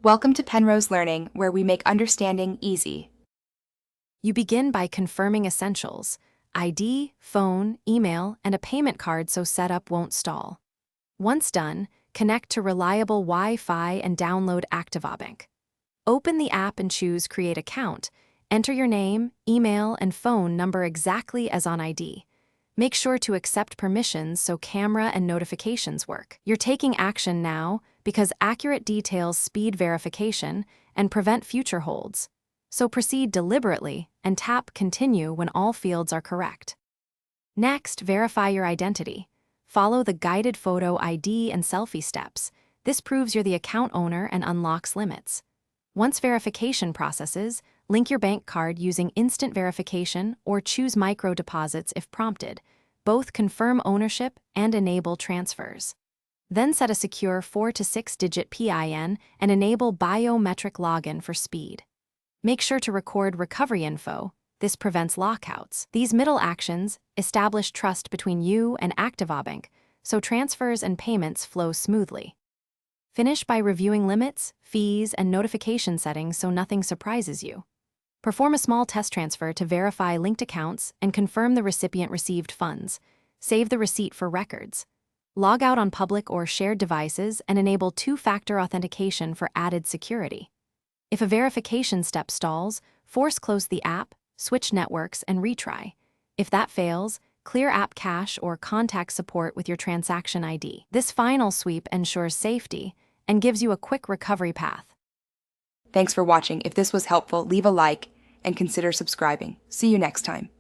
Welcome to Penrose Learning, where we make understanding easy. You begin by confirming essentials: ID, phone, email, and a payment card so setup won't stall. Once done, connect to reliable Wi-Fi and download Activobank. Open the app and choose Create Account. Enter your name, email, and phone number exactly as on ID. Make sure to accept permissions so camera and notifications work. You're taking action now because accurate details speed verification and prevent future holds. So proceed deliberately and tap Continue when all fields are correct. Next, verify your identity. Follow the guided photo ID and selfie steps. This proves you're the account owner and unlocks limits. Once verification processes, link your bank card using instant verification or choose micro deposits if prompted. Both confirm ownership and enable transfers. Then set a secure 4 to 6-digit PIN and enable biometric login for speed. Make sure to record recovery info. This prevents lockouts. These middle actions establish trust between you and Activobank, so transfers and payments flow smoothly. Finish by reviewing limits, fees, and notification settings so nothing surprises you. Perform a small test transfer to verify linked accounts and confirm the recipient received funds. Save the receipt for records. Log out on public or shared devices and enable two-factor authentication for added security. If a verification step stalls, force close the app, switch networks, and retry. If that fails, clear app cache or contact support with your transaction ID. This final sweep ensures safety and gives you a quick recovery path. Thanks for watching. If this was helpful, leave a like and consider subscribing. See you next time.